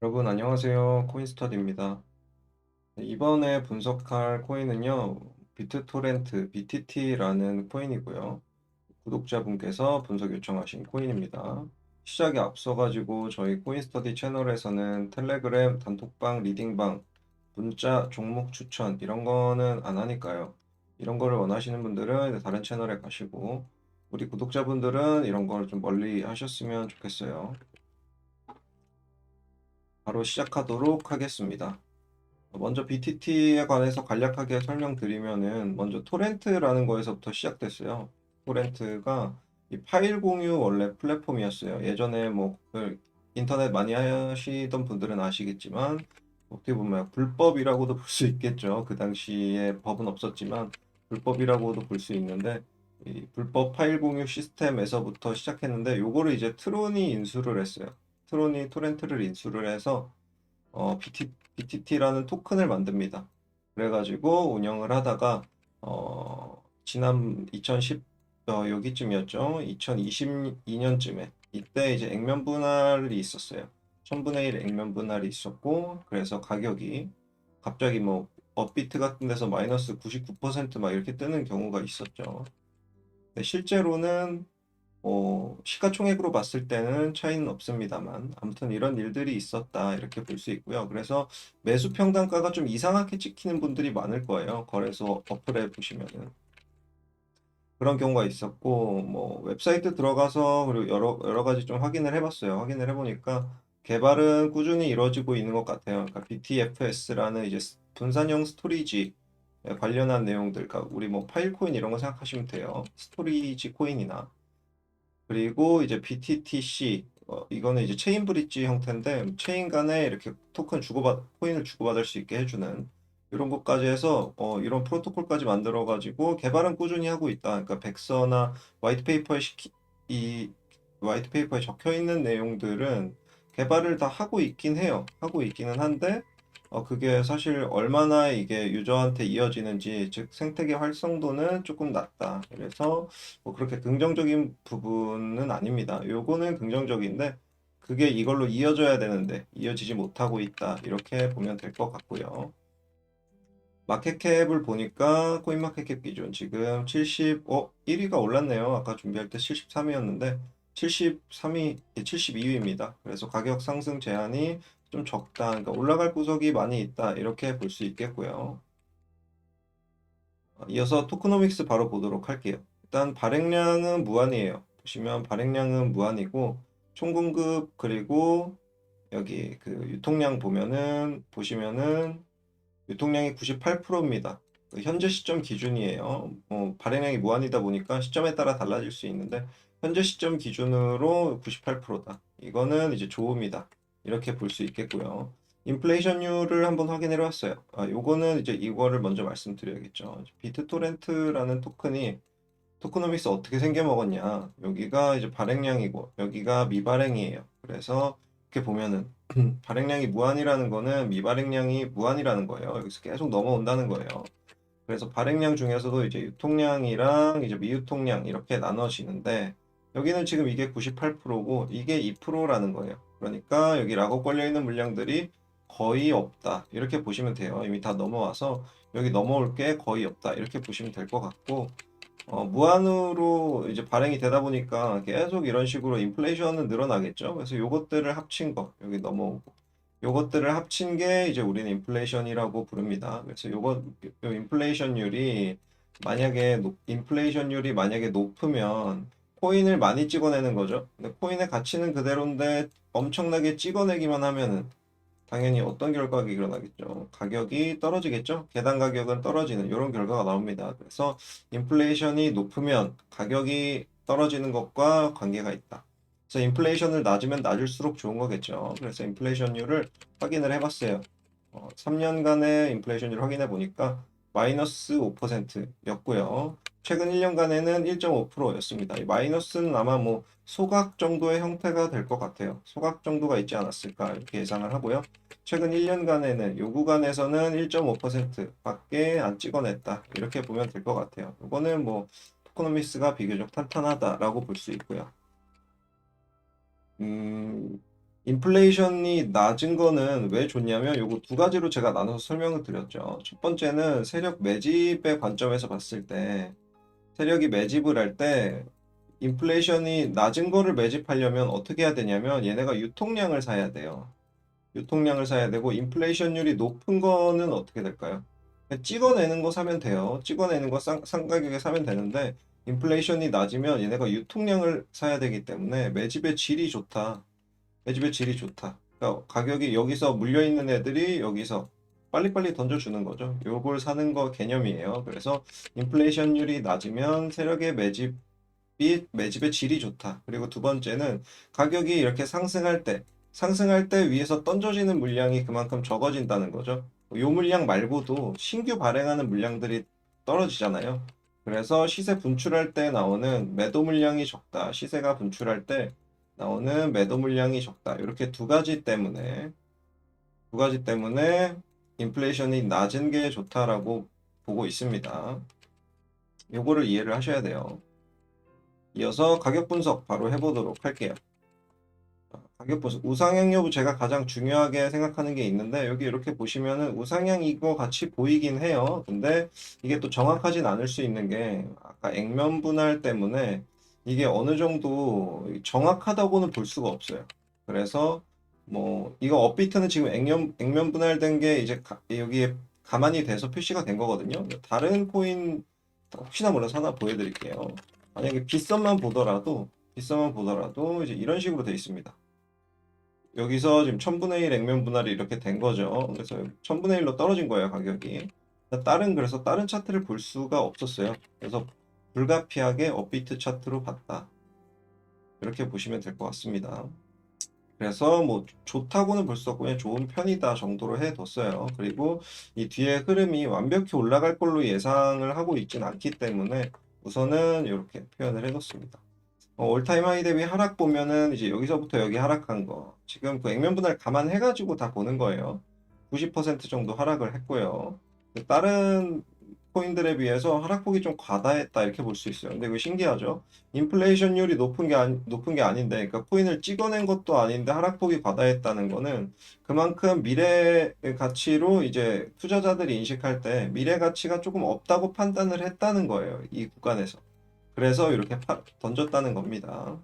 여러분 안녕하세요. 코인스터디입니다. 이번에 분석할 코인은요. 비트토렌트 BTT라는 코인이고요. 구독자분께서 분석 요청하신 코인입니다. 시작에 앞서 가지고 저희 코인스터디 채널에서는 텔레그램, 단톡방, 리딩방, 문자, 종목 추천 이런 거는 안 하니까요. 이런 거를 원하시는 분들은 다른 채널에 가시고 우리 구독자분들은 이런 걸 좀 멀리 하셨으면 좋겠어요. 바로 시작하도록 하겠습니다. 먼저 BTT에 관해서 간략하게 설명드리면은 먼저 토렌트라는 거에서부터 시작됐어요. 토렌트가 이 파일 공유 원래 플랫폼이었어요. 예전에 뭐그 인터넷 많이 하시던 분들은 아시겠지만 어떻게 보면 불법이라고도 볼 수 있겠죠. 그 당시에 법은 없었지만 불법이라고도 볼 수 있는데 이 불법 파일 공유 시스템에서부터 시작했는데 요거를 이제 트론이 인수를 했어요. 트론이 토렌트를 인수를 해서 BTT라는 토큰을 만듭니다. 그래가지고 운영을 하다가 지난 2010 여기쯤이었죠. 2022년쯤에 이때 이제 액면 분할이 있었어요. 1000분의 1 액면 분할이 있었고 그래서 가격이 갑자기 뭐 업비트 같은 데서 마이너스 99%막 이렇게 뜨는 경우가 있었죠. 근데 실제로는 시가총액으로 봤을 때는 차이는 없습니다만 아무튼 이런 일들이 있었다 이렇게 볼 수 있고요. 그래서 매수 평단가가 좀 이상하게 찍히는 분들이 많을 거예요. 거래소 어플에 보시면은 그런 경우가 있었고 뭐 웹사이트 들어가서 그리고 여러 가지 좀 확인을 해봤어요. 확인을 해보니까 개발은 꾸준히 이루어지고 있는 것 같아요. 그러니까 BTFS라는 이제 분산형 스토리지 관련한 내용들, 그러니까 우리 뭐 파일 코인 이런 거 생각하시면 돼요. 스토리지 코인이나 그리고 이제 BTTC 이거는 이제 체인 브릿지 형태인데 체인 간에 이렇게 코인을 주고받을 수 있게 해주는 이런 것까지 해서 이런 프로토콜까지 만들어 가지고 개발은 꾸준히 하고 있다. 그러니까 백서나 화이트 페이퍼에 이 화이트 페이퍼에 적혀 있는 내용들은 개발을 다 하고 있긴 해요. 하고 있기는 한데 그게 사실 얼마나 이게 유저한테 이어지는지, 즉 생태계 활성도는 조금 낮다. 그래서 뭐 그렇게 긍정적인 부분은 아닙니다. 요거는 긍정적인데 그게 이걸로 이어져야 되는데 이어지지 못하고 있다. 이렇게 보면 될 것 같고요. 마켓캡을 보니까 코인마켓캡 기준 지금 1위가 올랐네요. 아까 준비할 때 73위였는데 73위, 72위입니다. 그래서 가격 상승 제한이 좀 적다. 그러니까 올라갈 구석이 많이 있다. 이렇게 볼 수 있겠고요. 이어서 토크노믹스 바로 보도록 할게요. 일단 발행량은 무한이에요. 보시면 발행량은 무한이고 총 공급 그리고 여기 그 유통량 보시면은 유통량이 98%입니다. 현재 시점 기준이에요. 발행량이 무한이다 보니까 시점에 따라 달라질 수 있는데 현재 시점 기준으로 98%다. 이거는 이제 좋음이다. 이렇게 볼 수 있겠고요. 인플레이션율을 한번 확인해 봤어요. 요거는 이제 이거를 먼저 말씀드려야겠죠. 비트토렌트라는 토큰이 토크노믹스 어떻게 생겨 먹었냐. 여기가 이제 발행량이고 여기가 미발행이에요. 그래서 이렇게 보면은 발행량이 무한이라는 거는 미발행량이 무한이라는 거예요. 여기서 계속 넘어온다는 거예요. 그래서 발행량 중에서도 이제 유통량이랑 이제 미유통량 이렇게 나눠지는데 여기는 지금 이게 98%고 이게 2%라는 거예요. 그러니까 여기 락업 걸려 있는 물량들이 거의 없다. 이렇게 보시면 돼요. 이미 다 넘어와서 여기 넘어올 게 거의 없다. 이렇게 보시면 될 것 같고 무한으로 이제 발행이 되다 보니까 계속 이런 식으로 인플레이션은 늘어나겠죠. 그래서 요것들을 합친 거 여기 넘어오고 요것들을 합친 게 이제 우리는 인플레이션이라고 부릅니다. 그래서 요 인플레이션율이 만약에 높으면 코인을 많이 찍어내는 거죠. 근데 코인의 가치는 그대로인데 엄청나게 찍어내기만 하면은 당연히 어떤 결과가 일어나겠죠. 가격이 떨어지겠죠. 계단 가격은 떨어지는 이런 결과가 나옵니다. 그래서 인플레이션이 높으면 가격이 떨어지는 것과 관계가 있다. 그래서 인플레이션을 낮으면 낮을수록 좋은 거겠죠. 그래서 인플레이션율을 확인을 해봤어요. 3년간의 인플레이션율 확인해 보니까 마이너스 5%였고요. 최근 1년간에는 1.5%였습니다. 이 마이너스는 아마 뭐 소각 정도의 형태가 될 것 같아요. 소각 정도가 있지 않았을까 이렇게 예상을 하고요. 최근 1년간에는 요 구간에서는 1.5%밖에 안 찍어냈다. 이렇게 보면 될 것 같아요. 이거는 뭐 토코노미스가 비교적 탄탄하다라고 볼 수 있고요. 음, 인플레이션이 낮은 거는 왜 좋냐면 요거 두 가지로 제가 나눠서 설명을 드렸죠. 첫 번째는 세력 매집의 관점에서 봤을 때 세력이 매집을 할 때 인플레이션이 낮은 거를 매집하려면 어떻게 해야 되냐면 얘네가 유통량을 사야 돼요. 유통량을 사야 되고 인플레이션율이 높은 거는 어떻게 될까요? 그냥 찍어내는 거 사면 돼요. 찍어내는 거 싼 가격에 사면 되는데 인플레이션이 낮으면 얘네가 유통량을 사야 되기 때문에 매집의 질이 좋다. 매집의 질이 좋다. 그러니까 가격이 여기서 물려있는 애들이 여기서 빨리빨리 던져주는 거죠. 요걸 사는 거 개념이에요. 그래서 인플레이션율이 낮으면 세력의 매집의 질이 좋다. 그리고 두 번째는 가격이 이렇게 상승할 때 위에서 던져지는 물량이 그만큼 적어진다는 거죠. 요 물량 말고도 신규 발행하는 물량들이 떨어지잖아요. 그래서 시세 분출할 때 나오는 매도 물량이 적다. 시세가 분출할 때 나오는 매도 물량이 적다. 이렇게 두 가지 때문에 인플레이션이 낮은 게 좋다라고 보고 있습니다. 요거를 이해를 하셔야 돼요. 이어서 가격 분석 바로 해보도록 할게요. 가격 분석, 우상향 여부 제가 가장 중요하게 생각하는 게 있는데 여기 이렇게 보시면은 우상향인 거 같이 보이긴 해요. 근데 이게 또 정확하진 않을 수 있는 게 아까 액면 분할 때문에 이게 어느 정도 정확하다고는 볼 수가 없어요. 그래서 뭐 이거 업비트는 지금 액면 분할된 게 이제 여기에 가만히 돼서 표시가 된 거거든요. 다른 코인 혹시나 몰라서 하나 보여드릴게요. 만약에 빗썸만 보더라도 이제 이런 식으로 돼 있습니다. 여기서 지금 1000분의 1 액면 분할이 이렇게 된 거죠. 그래서 1000분의 1로 떨어진 거예요, 가격이. 그래서 다른 차트를 볼 수가 없었어요. 그래서 불가피하게 업비트 차트로 봤다. 이렇게 보시면 될 것 같습니다. 그래서 뭐 좋다고는 볼 수 없고 그냥 좋은 편이다 정도로 해뒀어요. 그리고 이 뒤에 흐름이 완벽히 올라갈 걸로 예상을 하고 있진 않기 때문에 우선은 이렇게 표현을 해뒀습니다. 올타임 하이 대비 하락 보면은 이제 여기서부터 여기 하락한 거. 지금 그 액면 분할 감안해가지고 다 보는 거예요. 90% 정도 하락을 했고요. 다른 코인들에 비해서 하락폭이 좀 과다했다 이렇게 볼 수 있어요. 근데 이거 신기하죠? 인플레이션율이 높은 게 아닌데, 그러니까 코인을 찍어낸 것도 아닌데 하락폭이 과다했다는 거는 그만큼 미래 가치로 이제 투자자들이 인식할 때 미래 가치가 조금 없다고 판단을 했다는 거예요. 이 구간에서. 그래서 이렇게 던졌다는 겁니다.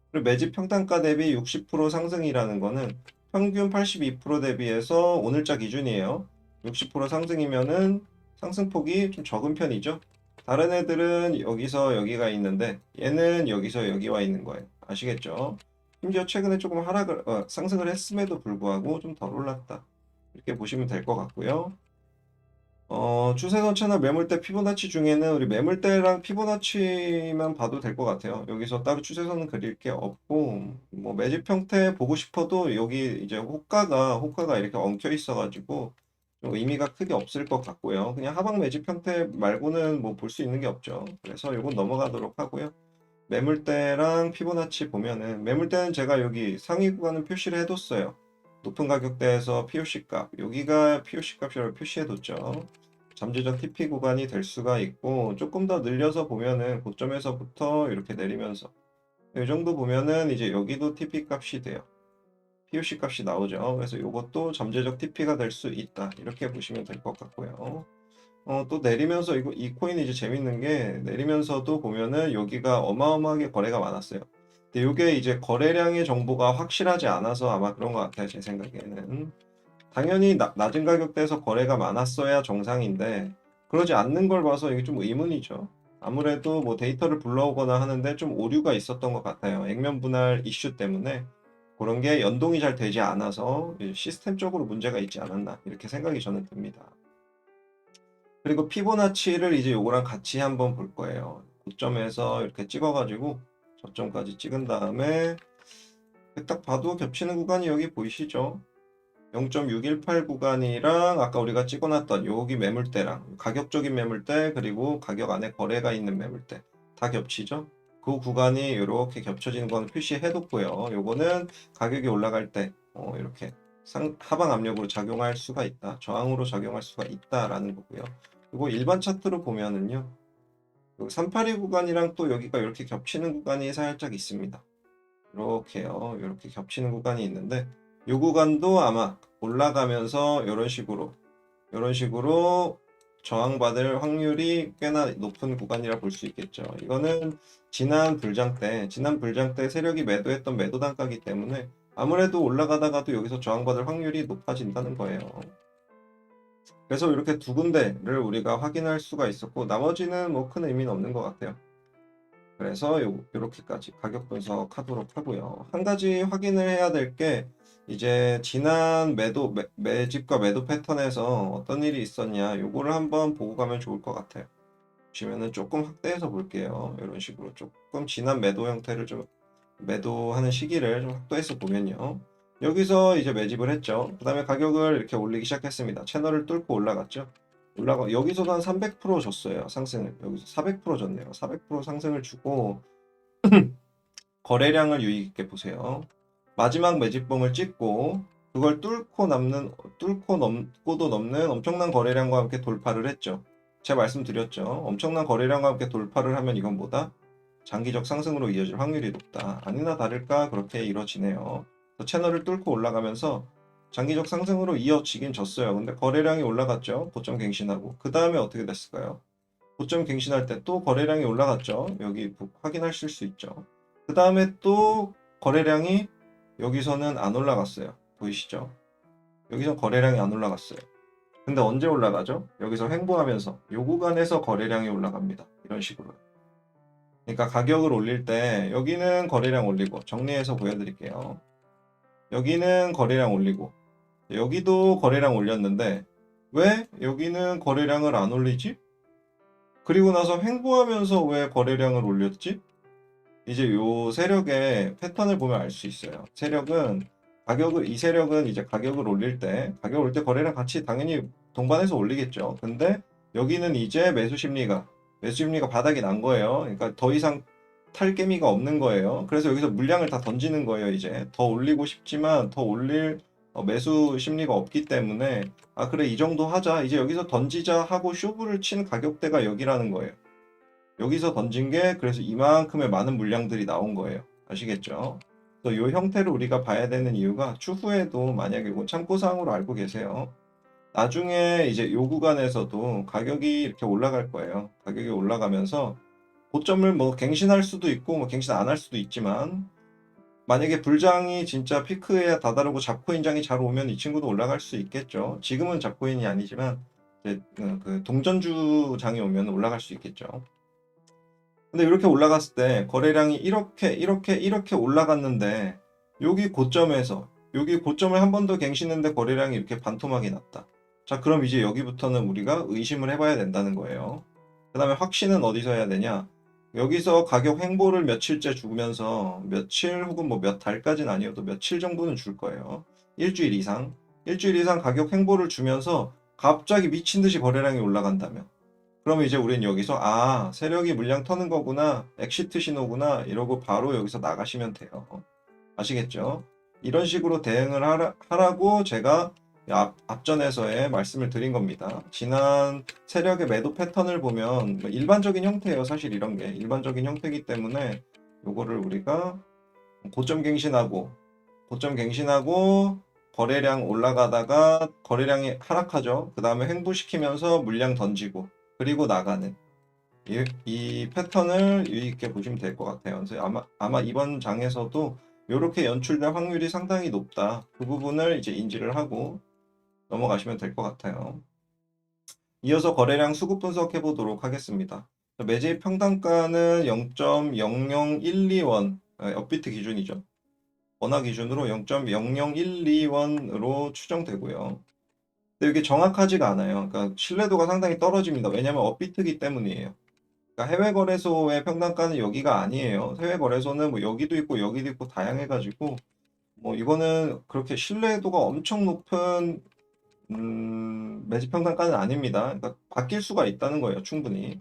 그리고 매집 평단가 대비 60% 상승이라는 거는 평균 82% 대비해서 오늘자 기준이에요. 60% 상승이면은 상승폭이 좀 적은 편이죠. 다른 애들은 여기서 여기가 있는데 얘는 여기서 여기 와 있는 거예요. 아시겠죠? 심지어 최근에 조금 상승을 했음에도 불구하고 좀 덜 올랐다. 이렇게 보시면 될 것 같고요. 추세선 채널 매물대 피보나치 중에는 우리 매물대랑 피보나치만 봐도 될 것 같아요. 여기서 따로 추세선은 그릴 게 없고, 뭐 매집 형태 보고 싶어도 여기 이제 호가가 이렇게 엉켜 있어가지고 좀 의미가 크게 없을 것 같고요. 그냥 하방 매집 형태 말고는 뭐 볼 수 있는 게 없죠. 그래서 이건 넘어가도록 하고요. 매물대랑 피보나치 보면은 매물대는 제가 여기 상위 구간은 표시를 해뒀어요. 높은 가격대에서 POC 값, 여기가 POC 값이라고 표시해뒀죠. 잠재적 TP 구간이 될 수가 있고 조금 더 늘려서 보면은 고점에서부터 이렇게 내리면서 이 정도 보면은 이제 여기도 TP 값이 돼요. POC 값이 나오죠. 그래서 이것도 잠재적 TP가 될 수 있다. 이렇게 보시면 될 것 같고요. 또 내리면서 이 코인이 이제 재밌는 게 내리면서도 보면은 여기가 어마어마하게 거래가 많았어요. 근데 이게 이제 거래량의 정보가 확실하지 않아서 아마 그런 것 같아요. 제 생각에는. 당연히 낮은 가격대에서 거래가 많았어야 정상인데 그러지 않는 걸 봐서 이게 좀 의문이죠. 아무래도 뭐 데이터를 불러오거나 하는데 좀 오류가 있었던 것 같아요. 액면 분할 이슈 때문에 그런 게 연동이 잘 되지 않아서 시스템적으로 문제가 있지 않았나 이렇게 생각이 저는 듭니다. 그리고 피보나치를 이제 요거랑 같이 한번 볼 거예요. 고점에서 이렇게 찍어가지고 저점까지 찍은 다음에 딱 봐도 겹치는 구간이 여기 보이시죠? 0.618 구간이랑 아까 우리가 찍어놨던 여기 매물대랑 가격적인 매물대 그리고 가격 안에 거래가 있는 매물대 다 겹치죠? 그 구간이 이렇게 겹쳐지는 건 표시해뒀고요. 요거는 가격이 올라갈 때 이렇게 하방 압력으로 작용할 수가 있다. 저항으로 작용할 수가 있다라는 거고요. 그리고 일반 차트로 보면은요. 382 구간이랑 또 여기가 이렇게 겹치는 구간이 살짝 있습니다. 이렇게요. 이렇게 겹치는 구간이 있는데 이 구간도 아마 올라가면서 이런 식으로 저항받을 확률이 꽤나 높은 구간이라 볼 수 있겠죠. 이거는 지난 불장 때 세력이 매도했던 매도 단가이기 때문에 아무래도 올라가다가도 여기서 저항받을 확률이 높아진다는 거예요. 그래서 이렇게 두 군데를 우리가 확인할 수가 있었고 나머지는 뭐 큰 의미는 없는 것 같아요. 그래서 이렇게까지 가격 분석하도록 하고요. 한 가지 확인을 해야 될 게 이제 지난 매집과 매도 패턴에서 어떤 일이 있었냐 요거를 한번 보고 가면 좋을 것 같아요. 보시면은 조금 확대해서 볼게요. 이런 식으로 조금 지난 매도 형태를 좀 매도하는 시기를 좀 확대해서 보면요. 여기서 이제 매집을 했죠. 그 다음에 가격을 이렇게 올리기 시작했습니다. 채널을 뚫고 올라갔죠. 여기서도 한 300% 줬어요. 상승을. 여기서 400% 줬네요. 400% 상승을 주고 거래량을 유의 있게 보세요. 마지막 매집봉을 찍고 그걸 뚫고 넘고도 넘는 엄청난 거래량과 함께 돌파를 했죠. 제가 말씀드렸죠. 엄청난 거래량과 함께 돌파를 하면 이건 뭐다? 장기적 상승으로 이어질 확률이 높다. 아니나 다를까 그렇게 이루어지네요. 채널을 뚫고 올라가면서 장기적 상승으로 이어지긴 졌어요. 근데 거래량이 올라갔죠. 고점 갱신하고. 그 다음에 어떻게 됐을까요? 고점 갱신할 때 또 거래량이 올라갔죠. 여기 확인하실 수 있죠. 그 다음에 또 거래량이 여기서는 안 올라갔어요. 보이시죠? 여기서 거래량이 안 올라갔어요. 근데 언제 올라가죠? 여기서 횡보하면서 요 구간에서 거래량이 올라갑니다. 이런 식으로. 그러니까 가격을 올릴 때 여기는 거래량 올리고 정리해서 보여드릴게요. 여기는 거래량 올리고 여기도 거래량 올렸는데 왜 여기는 거래량을 안 올리지? 그리고 나서 횡보하면서 왜 거래량을 올렸지? 이제 요 세력의 패턴을 보면 알 수 있어요. 이 세력은 이제 가격을 올릴 때, 가격 올 때 거래량 같이 당연히 동반해서 올리겠죠. 근데 여기는 이제 매수 심리가 바닥이 난 거예요. 그러니까 더 이상 탈 개미가 없는 거예요. 그래서 여기서 물량을 다 던지는 거예요, 이제. 더 올리고 싶지만 더 올릴 매수 심리가 없기 때문에, 아, 그래, 이 정도 하자. 이제 여기서 던지자 하고 쇼부를 친 가격대가 여기라는 거예요. 여기서 던진 게 그래서 이만큼의 많은 물량들이 나온 거예요. 아시겠죠? 이 형태를 우리가 봐야 되는 이유가 추후에도 만약에 이거 참고사항으로 알고 계세요. 나중에 이제 요 구간에서도 가격이 이렇게 올라갈 거예요. 가격이 올라가면서 고점을 뭐 갱신할 수도 있고 뭐 갱신 안 할 수도 있지만 만약에 불장이 진짜 피크에 다다르고 잡코인장이 잘 오면 이 친구도 올라갈 수 있겠죠. 지금은 잡코인이 아니지만 이제 그 동전주 장이 오면 올라갈 수 있겠죠. 근데 이렇게 올라갔을 때 거래량이 이렇게 올라갔는데 여기 고점을 한 번 더 갱신했는데 거래량이 이렇게 반토막이 났다. 자, 그럼 이제 여기부터는 우리가 의심을 해봐야 된다는 거예요. 그 다음에 확신은 어디서 해야 되냐? 여기서 가격 횡보를 며칠째 주면서 며칠 혹은 뭐 몇 달까지는 아니어도 며칠 정도는 줄 거예요. 일주일 이상. 일주일 이상 가격 횡보를 주면서 갑자기 미친 듯이 거래량이 올라간다면 그러면 이제 우린 여기서 세력이 물량 터는 거구나, 엑시트 신호구나 이러고 바로 여기서 나가시면 돼요. 아시겠죠? 이런 식으로 대응을 하라고 제가 앞전에서의 말씀을 드린 겁니다. 지난 세력의 매도 패턴을 보면 뭐 일반적인 형태예요. 사실 이런 게 일반적인 형태이기 때문에 요거를 우리가 고점 갱신하고 거래량 올라가다가 거래량이 하락하죠. 그 다음에 횡보시키면서 물량 던지고 그리고 나가는 이 패턴을 유의 있게 보시면 될 것 같아요. 그래서 아마 이번 장에서도 이렇게 연출될 확률이 상당히 높다. 그 부분을 이제 인지를 하고 넘어가시면 될 것 같아요. 이어서 거래량 수급 분석해 보도록 하겠습니다. 매집 평단가는 0.0012원 업비트 기준이죠. 원화 기준으로 0.0012원으로 추정되고요. 근데 이게 정확하지가 않아요. 그러니까 신뢰도가 상당히 떨어집니다. 왜냐하면 업비트기 때문이에요. 그러니까 해외 거래소의 평단가는 여기가 아니에요. 해외 거래소는 뭐 여기도 있고 여기도 있고 다양해가지고 뭐 이거는 그렇게 신뢰도가 엄청 높은 매집 평단가는 아닙니다. 그러니까 바뀔 수가 있다는 거예요, 충분히.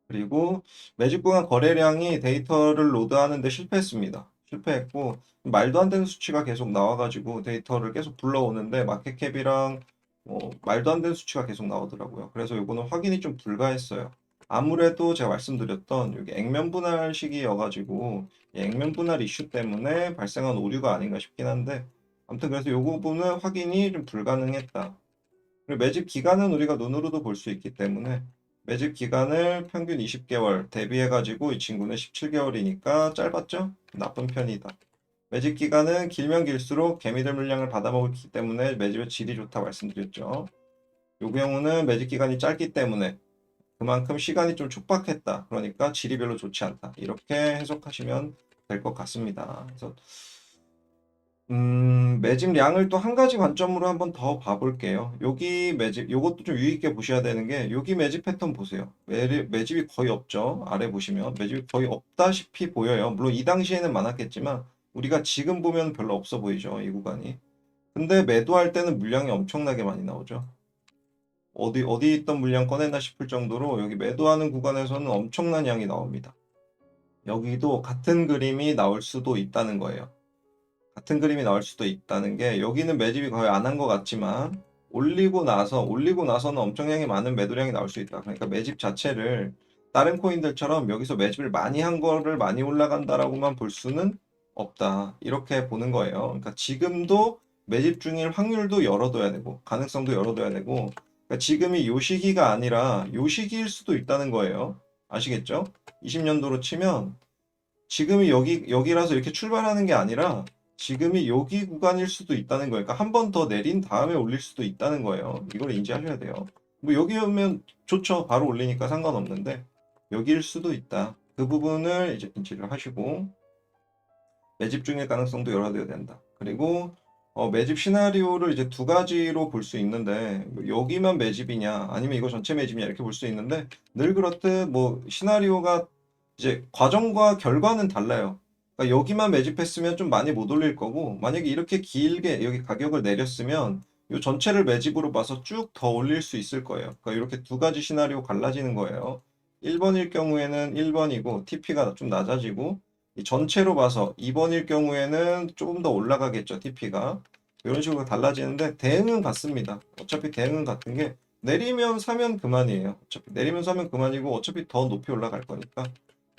그리고 매집 구간 거래량이 데이터를 로드하는데 실패했습니다. 실패했고 말도 안 되는 수치가 계속 나와가지고 데이터를 계속 불러오는데 마켓캡이랑 말도 안 되는 수치가 계속 나오더라고요. 그래서 이거는 확인이 좀 불가했어요. 아무래도 제가 말씀드렸던 여기 액면 분할 시기여가지고 이 액면 분할 이슈 때문에 발생한 오류가 아닌가 싶긴 한데 아무튼 그래서 요 부분은 확인이 좀 불가능했다. 그리고 매집 기간은 우리가 눈으로도 볼 수 있기 때문에 매집 기간을 평균 20개월 대비해가지고 이 친구는 17개월이니까 짧았죠? 나쁜 편이다. 매집 기간은 길면 길수록 개미들 물량을 받아먹기 때문에 매집의 질이 좋다고 말씀드렸죠. 요 경우는 매집 기간이 짧기 때문에 그만큼 시간이 좀 촉박했다. 그러니까 질이 별로 좋지 않다. 이렇게 해석하시면 될 것 같습니다. 그래서 매집량을 또 한 가지 관점으로 한번 더 봐볼게요. 여기 매집, 요것도 좀 유의 있게 보셔야 되는 게 여기 매집 패턴 보세요. 매집이 거의 없죠. 아래 보시면 매집이 거의 없다시피 보여요. 물론 이 당시에는 많았겠지만 우리가 지금 보면 별로 없어 보이죠. 이 구간이. 근데 매도할 때는 물량이 엄청나게 많이 나오죠. 어디 있던 물량 꺼냈나 싶을 정도로 여기 매도하는 구간에서는 엄청난 양이 나옵니다. 여기도 같은 그림이 나올 수도 있다는 거예요. 같은 그림이 나올 수도 있다는 게 여기는 매집이 거의 안 한 것 같지만 올리고 나서는 엄청나게 많은 매도량이 나올 수 있다. 그러니까 매집 자체를 다른 코인들처럼 여기서 매집을 많이 한 거를 많이 올라간다라고만 볼 수는 없다. 이렇게 보는 거예요. 그러니까 지금도 매집 중일 확률도 열어둬야 되고 가능성도 열어둬야 되고 그러니까 지금이 요 시기가 아니라 요 시기일 수도 있다는 거예요. 아시겠죠? 20년도로 치면 지금이 여기라서 이렇게 출발하는 게 아니라 지금이 여기 구간일 수도 있다는 거예요. 그러니까 한 번 더 내린 다음에 올릴 수도 있다는 거예요. 이걸 인지하셔야 돼요. 뭐 여기 오면 좋죠. 바로 올리니까 상관없는데 여기일 수도 있다. 그 부분을 이제 인지를 하시고 매집 중일 가능성도 열어둬야 된다. 그리고 매집 시나리오를 이제 두 가지로 볼 수 있는데 뭐 여기만 매집이냐 아니면 이거 전체 매집이냐 이렇게 볼 수 있는데 늘 그렇듯 뭐 시나리오가 이제 과정과 결과는 달라요. 그러니까 여기만 매집했으면 좀 많이 못 올릴 거고 만약에 이렇게 길게 여기 가격을 내렸으면 이 전체를 매집으로 봐서 쭉 더 올릴 수 있을 거예요. 그러니까 이렇게 두 가지 시나리오 갈라지는 거예요. 1번일 경우에는 1번이고 TP가 좀 낮아지고 이 전체로 봐서 2번일 경우에는 조금 더 올라가겠죠, TP가. 이런 식으로 달라지는데 대응은 같습니다. 어차피 대응은 같은 게 내리면 사면 그만이에요. 어차피 내리면 사면 그만이고 어차피 더 높이 올라갈 거니까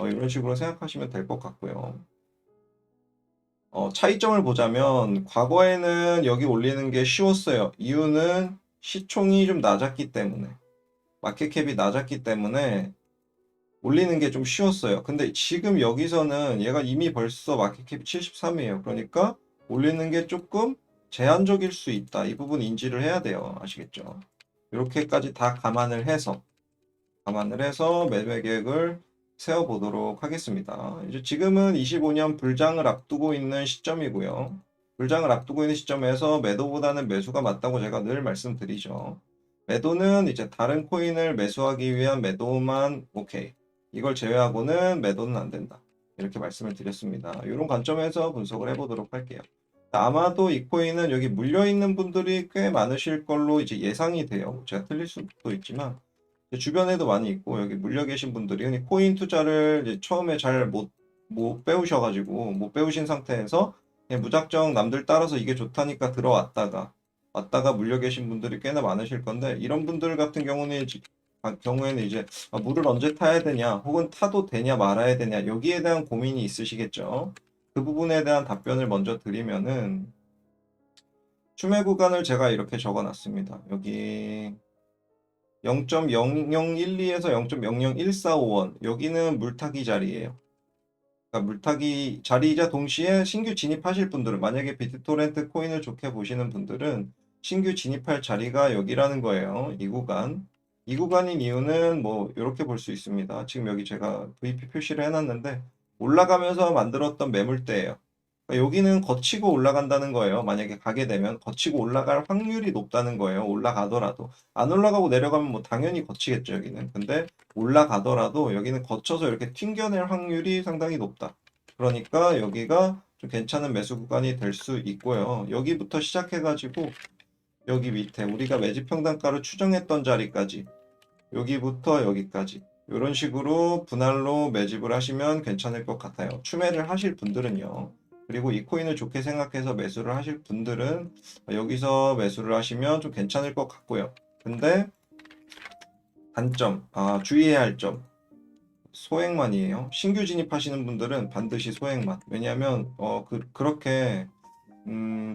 이런 식으로 생각하시면 될 것 같고요. 차이점을 보자면 과거에는 여기 올리는 게 쉬웠어요. 이유는 시총이 좀 낮았기 때문에 마켓캡이 낮았기 때문에 올리는 게 좀 쉬웠어요. 근데 지금 여기서는 얘가 이미 벌써 마켓캡이 73이에요. 그러니까 올리는 게 조금 제한적일 수 있다. 이 부분 인지를 해야 돼요. 아시겠죠? 이렇게까지 다 감안을 해서 매매 계획을 세워보도록 하겠습니다. 이제 지금은 25년 불장을 앞두고 있는 시점이고요. 불장을 앞두고 있는 시점에서 매도보다는 매수가 맞다고 제가 늘 말씀드리죠. 매도는 이제 다른 코인을 매수하기 위한 매도만 오케이. 이걸 제외하고는 매도는 안 된다. 이렇게 말씀을 드렸습니다. 이런 관점에서 분석을 해보도록 할게요. 아마도 이 코인은 여기 물려있는 분들이 꽤 많으실 걸로 이제 예상이 돼요. 제가 틀릴 수도 있지만 주변에도 많이 있고 여기 물려 계신 분들이 코인 투자를 이제 처음에 잘 못 배우셔가지고 못 배우신 상태에서 그냥 무작정 남들 따라서 이게 좋다니까 들어왔다가 왔다가 물려 계신 분들이 꽤나 많으실 건데 이런 분들 같은 경우에는 이제 물을 언제 타야 되냐 혹은 타도 되냐 말아야 되냐 여기에 대한 고민이 있으시겠죠. 그 부분에 대한 답변을 먼저 드리면은 추매 구간을 제가 이렇게 적어 놨습니다. 여기 0.0012에서 0.001451 여기는 물타기 자리예요. 그러니까 물타기 자리이자 동시에 신규 진입하실 분들은 만약에 비트토렌트 코인을 좋게 보시는 분들은 신규 진입할 자리가 여기라는 거예요. 이 구간. 이 구간인 이유는 뭐 이렇게 볼 수 있습니다. 지금 여기 제가 VP 표시를 해놨는데 올라가면서 만들었던 매물대예요. 그러니까 여기는 거치고 올라간다는 거예요. 만약에 가게 되면 거치고 올라갈 확률이 높다는 거예요. 올라가더라도. 안 올라가고 내려가면 뭐 당연히 거치겠죠, 여기는. 근데 올라가더라도 여기는 거쳐서 이렇게 튕겨낼 확률이 상당히 높다. 그러니까 여기가 좀 괜찮은 매수 구간이 될 수 있고요. 여기부터 시작해가지고 여기 밑에 우리가 매집 평단가를 추정했던 자리까지 여기부터 여기까지 이런 식으로 분할로 매집을 하시면 괜찮을 것 같아요. 추매를 하실 분들은요. 그리고 이 코인을 좋게 생각해서 매수를 하실 분들은 여기서 매수를 하시면 좀 괜찮을 것 같고요. 근데 단점, 주의해야 할 점. 소액만이에요. 신규 진입하시는 분들은 반드시 소액만. 왜냐하면 그렇게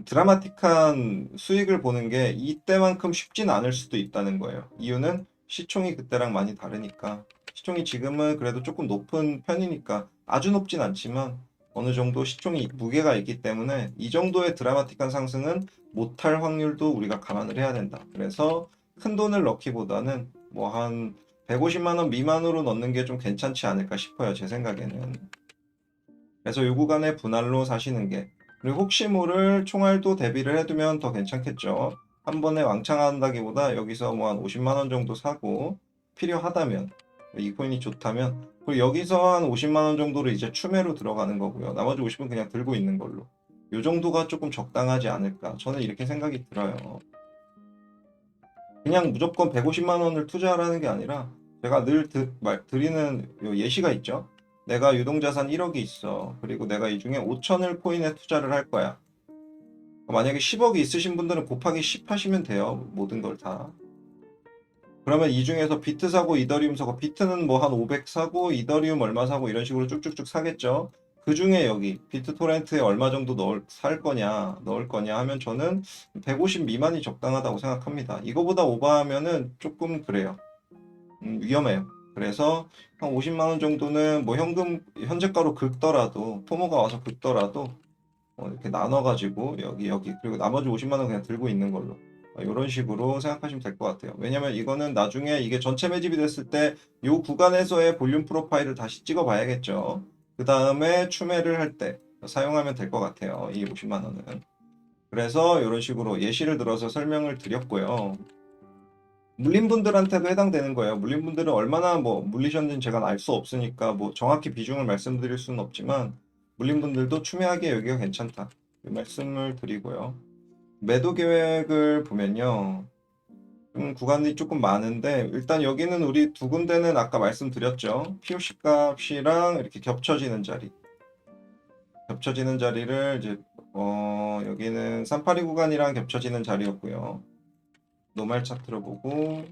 드라마틱한 수익을 보는 게 이때만큼 쉽진 않을 수도 있다는 거예요. 이유는 시총이 그때랑 많이 다르니까. 시총이 지금은 그래도 조금 높은 편이니까 아주 높진 않지만 어느 정도 시총이 무게가 있기 때문에 이 정도의 드라마틱한 상승은 못할 확률도 우리가 감안을 해야 된다. 그래서 큰 돈을 넣기보다는 뭐 한 150만 원 미만으로 넣는 게 좀 괜찮지 않을까 싶어요. 제 생각에는. 그래서 요 구간에 분할로 사시는 게, 그리고 혹시 모를 총알도 대비를 해두면 더 괜찮겠죠. 한 번에 왕창 한다기보다 여기서 뭐 한 50만 원 정도 사고 필요하다면, 이 코인이 좋다면, 그리고 여기서 한 50만 원 정도를 이제 추매로 들어가는 거고요. 나머지 50은 그냥 들고 있는 걸로. 요 정도가 조금 적당하지 않을까. 저는 이렇게 생각이 들어요. 그냥 무조건 150만 원을 투자하라는 게 아니라 제가 늘 드리는 요 예시가 있죠. 내가 유동자산 1억이 있어. 그리고 내가 이 중에 5천을 코인에 투자를 할 거야. 만약에 10억이 있으신 분들은 곱하기 10 하시면 돼요. 모든 걸 다. 그러면 이 중에서 비트 사고 이더리움 사고, 비트는 뭐 한 500 사고 이더리움 얼마 사고 이런 식으로 쭉쭉쭉 사겠죠. 그 중에 여기 비트토렌트에 얼마 정도 넣을 거냐 하면 저는 150 미만이 적당하다고 생각합니다. 이거보다 오버하면은 조금 그래요. 위험해요. 그래서 한 50만 원 정도는 뭐 현금 현재가로 긁더라도, 포모가 와서 긁더라도 이렇게 나눠가지고 여기 그리고 나머지 50만 원 그냥 들고 있는 걸로, 이런 식으로 생각하시면 될 것 같아요. 왜냐면 이거는 나중에 이게 전체 매집이 됐을 때 이 구간에서의 볼륨 프로파일을 다시 찍어 봐야겠죠. 그 다음에 추매를 할 때 사용하면 될 것 같아요. 이 50만 원은. 그래서 이런 식으로 예시를 들어서 설명을 드렸고요. 물린분들한테도 해당되는 거예요. 물린분들은 얼마나 뭐 물리셨는지 제가 알 수 없으니까 뭐 정확히 비중을 말씀드릴 수는 없지만, 물린분들도 추매하기에 여기가 괜찮다, 이 말씀을 드리고요. 매도 계획을 보면요, 구간이 조금 많은데, 일단 여기는 우리 두 군데는 아까 말씀드렸죠. POC 값이랑 이렇게 겹쳐지는 자리를 이제 여기는 382 구간이랑 겹쳐지는 자리였고요. 노말 차트로 보고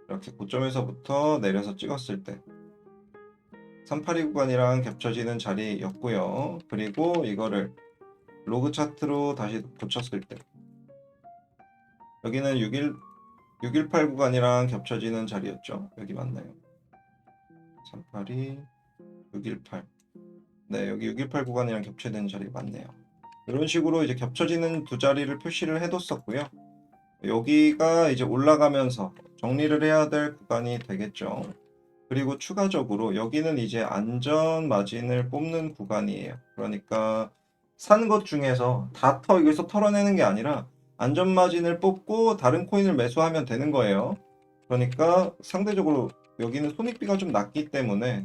이렇게 고점에서부터 내려서 찍었을 때 382 구간이랑 겹쳐지는 자리였고요. 그리고 이거를 로그 차트로 다시 고쳤을 때 여기는 618 구간이랑 겹쳐지는 자리였죠. 여기 맞나요? 382, 618. 네, 여기 618 구간이랑 겹쳐지는 자리 맞네요. 이런 식으로 이제 겹쳐지는 두 자리를 표시를 해뒀었고요. 여기가 이제 올라가면서 정리를 해야 될 구간이 되겠죠. 그리고 추가적으로 여기는 이제 안전 마진을 뽑는 구간이에요. 그러니까 산 것 중에서 여기서 털어내는 게 아니라 안전 마진을 뽑고 다른 코인을 매수하면 되는 거예요. 그러니까 상대적으로 여기는 손익비가 낮기 때문에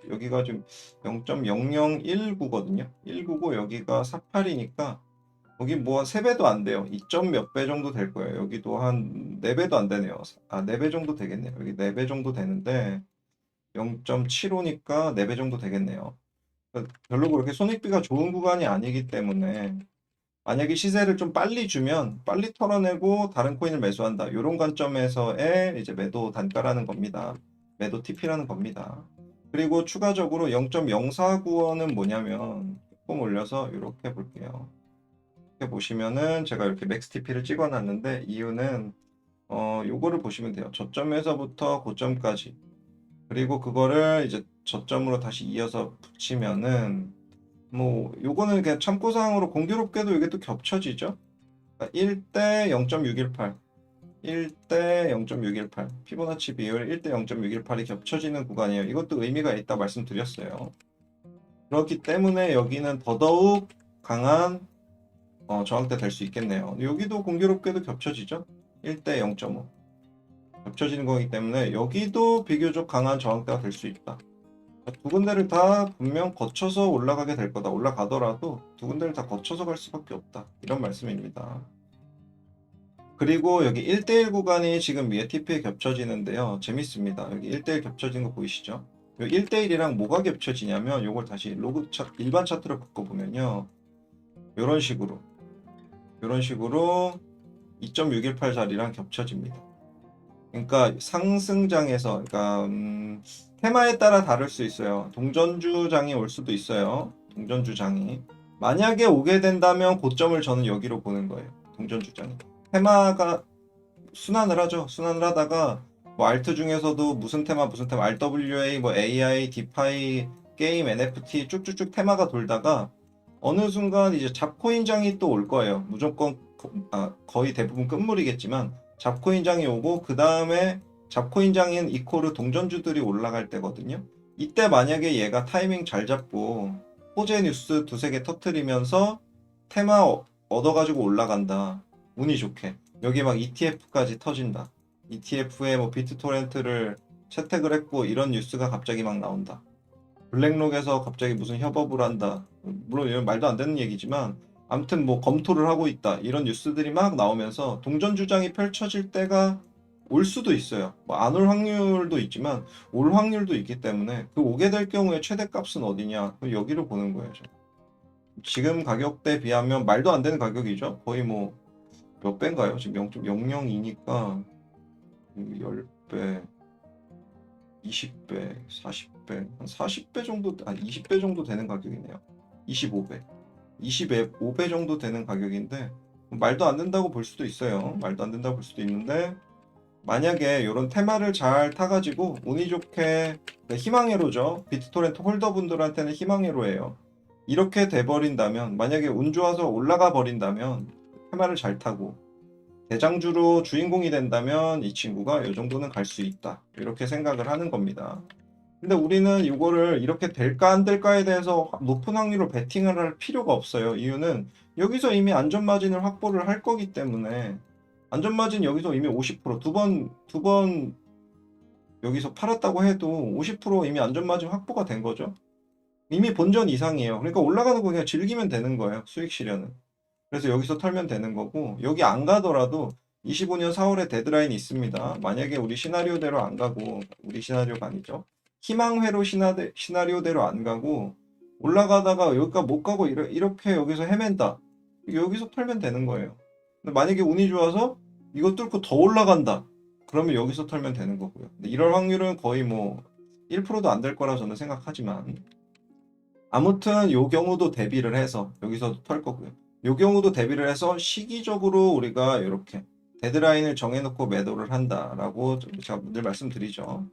여기가 좀 0.0019거든요. 199, 여기가 48이니까 여기 뭐 3배도 안 돼요. 2점 몇 배 정도 될 거예요. 여기도 한 4배도 안 되네요. 4배 정도 되겠네요. 여기 4배 정도 되는데 0.75니까 4배 정도 되겠네요. 별로 그렇게 손익비가 좋은 구간이 아니기 때문에 만약에 시세를 좀 빨리 주면 빨리 털어내고 다른 코인을 매수한다. 이런 관점에서의 이제 매도 단가라는 겁니다. 매도 TP라는 겁니다. 그리고 추가적으로 0.049원은 뭐냐면 조금 올려서 이렇게 볼게요. 이렇게 보시면은 제가 이렇게 맥스 TP를 찍어놨는데, 이유는 요거를 보시면 돼요. 저점에서부터 고점까지, 그리고 그거를 이제 저점으로 다시 이어서 붙이면은 뭐 요거는 그냥 참고사항으로, 공교롭게도 이게 또 겹쳐지죠. 그러니까 1대 0.618, 1대 0.618, 피보나치 비율 1대 0.618이 겹쳐지는 구간이에요. 이것도 의미가 있다 말씀드렸어요. 그렇기 때문에 여기는 더더욱 강한 저항대 될 수 있겠네요. 여기도 공교롭게도 겹쳐지죠. 1대 0.5 겹쳐지는 거기 때문에 여기도 비교적 강한 저항대가 될 수 있다. 두 군데를 다 분명 거쳐서 올라가게 될 거다. 올라가더라도 두 군데를 다 거쳐서 갈 수밖에 없다, 이런 말씀입니다. 그리고 여기 1대1 구간이 지금 위에 TP에 겹쳐지는데요. 재밌습니다. 여기 1대1 겹쳐진 거 보이시죠? 1대1이랑 뭐가 겹쳐지냐면, 이걸 다시 로그 차트, 일반 차트로 바꿔보면요, 이런 식으로 2.618 자리랑 겹쳐집니다. 그러니까 상승장에서 그러니까 테마에 따라 다를 수 있어요. 동전주장이 올 수도 있어요. 동전주장이 만약에 오게 된다면 고점을 저는 여기로 보는 거예요. 동전주장이 테마가 순환을 하죠. 순환을 하다가 뭐 알트 중에서도 무슨 테마 RWA 뭐 AI, 디파이, 게임, NFT 쭉쭉쭉 테마가 돌다가 어느 순간 이제 잡코인장이 또 올 거예요. 무조건 거의 대부분 끝물이겠지만 잡코인장이 오고 그 다음에 잡코인장인 이코르 동전주들이 올라갈 때거든요. 이때 만약에 얘가 타이밍 잘 잡고 호재 뉴스 두세 개 터트리면서 테마 얻어가지고 올라간다. 운이 좋게. 여기 막 ETF까지 터진다. ETF에 뭐 비트토렌트를 채택을 했고 이런 뉴스가 갑자기 막 나온다. 블랙록에서 갑자기 무슨 협업을 한다. 물론 이건 말도 안 되는 얘기지만 아무튼 뭐 검토를 하고 있다. 이런 뉴스들이 막 나오면서 동전 주장이 펼쳐질 때가 올 수도 있어요. 뭐 안 올 확률도 있지만 올 확률도 있기 때문에 그 오게 될 경우에 최대값은 어디냐? 여기를 보는 거예요. 지금 가격대 비하면 말도 안 되는 가격이죠. 거의 뭐 몇 배인가요? 지금 0.002니까 10배, 20배, 40배, 한 40배 정도, 아니 20배 정도 되는 가격이네요. 25배, 25배 정도 되는 가격인데 말도 안 된다고 볼 수도 있어요. 말도 안 된다고 볼 수도 있는데 만약에 이런 테마를 잘 타가지고 운이 좋게 희망회로죠. 비트토렌트 홀더분들한테는 희망회로예요. 이렇게 돼버린다면 만약에 운 좋아서 올라가 버린다면 테마를 잘 타고 대장주로 주인공이 된다면 이 친구가 이 정도는 갈 수 있다. 이렇게 생각을 하는 겁니다. 근데 우리는 이거를 이렇게 될까 안 될까에 대해서 높은 확률로 베팅을 할 필요가 없어요. 이유는 여기서 이미 안전마진을 확보를 할 거기 때문에 안전마진 여기서 이미 50% 두 번 여기서 팔았다고 해도 50% 이미 안전마진 확보가 된 거죠. 이미 본전 이상이에요. 그러니까 올라가는 거 그냥 즐기면 되는 거예요. 수익 실현은. 그래서 여기서 털면 되는 거고 여기 안 가더라도 25년 4월에 데드라인이 있습니다. 만약에 우리 시나리오대로 안 가고 우리 시나리오가 아니죠. 희망회로 시나리오대로 안 가고 올라가다가 여기까지 못 가고 이렇게 여기서 헤맨다. 여기서 털면 되는 거예요. 근데 만약에 운이 좋아서 이거 뚫고 더 올라간다. 그러면 여기서 털면 되는 거고요. 근데 이럴 확률은 거의 뭐 1%도 안 될 거라 저는 생각하지만 아무튼 요 경우도 대비를 해서 여기서도 털 거고요. 요 경우도 대비를 해서 시기적으로 우리가 이렇게 데드라인을 정해놓고 매도를 한다라고 제가 늘 말씀드리죠.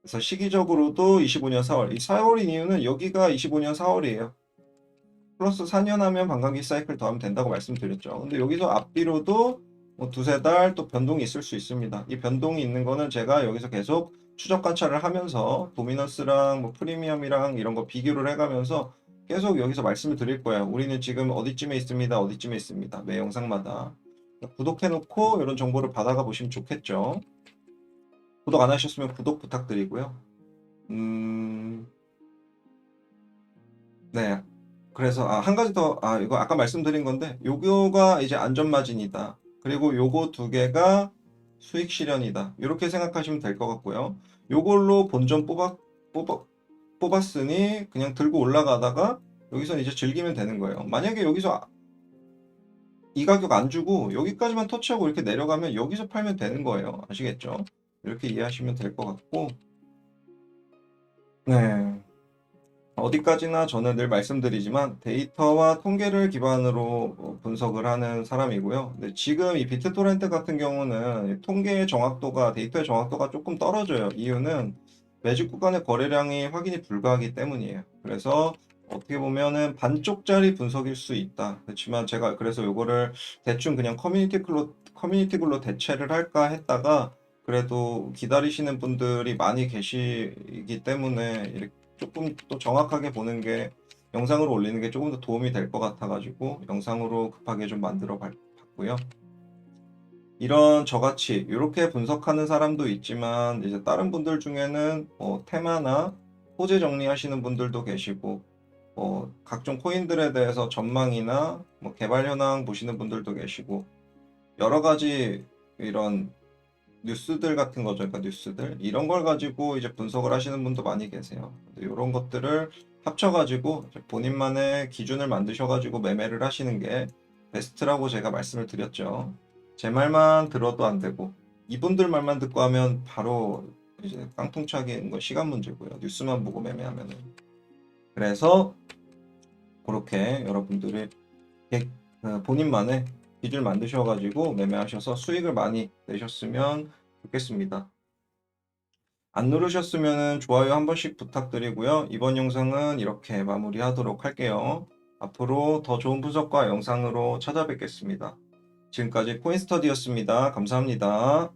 그래서 시기적으로도 25년 4월. 이 4월인 이유는 여기가 25년 4월이에요. 플러스 4년 하면 반감기 사이클 더하면 된다고 말씀드렸죠. 근데 여기서 앞뒤로도 뭐 두세 달 또 변동이 있을 수 있습니다. 이 변동이 있는 거는 제가 여기서 계속 추적 관찰을 하면서 도미넌스랑 뭐 프리미엄이랑 이런 거 비교를 해가면서 계속 여기서 말씀을 드릴 거예요. 우리는 지금 어디쯤에 있습니다. 어디쯤에 있습니다. 매 영상마다. 구독해놓고 이런 정보를 받아가 보시면 좋겠죠. 구독 안 하셨으면 구독 부탁드리고요. 네. 그래서 한 가지 더 이거 아까 말씀드린 건데 요거가 이제 안전마진이다. 그리고 요거 두 개가 수익 실현이다. 이렇게 생각하시면 될 것 같고요. 요걸로 본전 뽑았으니 그냥 들고 올라가다가 여기서 이제 즐기면 되는 거예요. 만약에 여기서 이 가격 안 주고 여기까지만 터치하고 이렇게 내려가면 여기서 팔면 되는 거예요. 아시겠죠? 이렇게 이해하시면 될 것 같고 네. 어디까지나 저는 늘 말씀드리지만 데이터와 통계를 기반으로 분석을 하는 사람이고요. 근데 지금 이 비트토렌트 같은 경우는 통계의 정확도가, 데이터의 정확도가 조금 떨어져요. 이유는 매직 구간의 거래량이 확인이 불가하기 때문이에요. 그래서 어떻게 보면은 반쪽짜리 분석일 수 있다. 그렇지만 제가 그래서 요거를 대충 그냥 커뮤니티 글로 대체를 할까 했다가 그래도 기다리시는 분들이 많이 계시기 때문에 이렇게 조금 또 정확하게 보는 게 영상으로 올리는 게 조금 더 도움이 될 것 같아가지고 영상으로 급하게 좀 만들어 봤고요. 이런 저같이 이렇게 분석하는 사람도 있지만 이제 다른 분들 중에는 테마나 호재 정리하시는 분들도 계시고 각종 코인들에 대해서 전망이나 개발 현황 보시는 분들도 계시고 여러 가지 이런 뉴스들 같은 거죠. 그러니까 뉴스들 이런 걸 가지고 이제 분석을 하시는 분도 많이 계세요. 이런 것들을 합쳐가지고 본인만의 기준을 만드셔가지고 매매를 하시는 게 베스트라고 제가 말씀을 드렸죠. 제 말만 들어도 안 되고 이분들 말만 듣고 하면 바로 이제 깡통차기인 건 시간 문제고요. 뉴스만 보고 매매하면은. 그래서 그렇게 여러분들이 본인만의 기준 만드셔가지고 매매하셔서 수익을 많이 내셨으면 좋겠습니다. 안 누르셨으면 좋아요 한 번씩 부탁드리고요. 이번 영상은 이렇게 마무리하도록 할게요. 앞으로 더 좋은 분석과 영상으로 찾아뵙겠습니다. 지금까지 코인스터디였습니다. 감사합니다.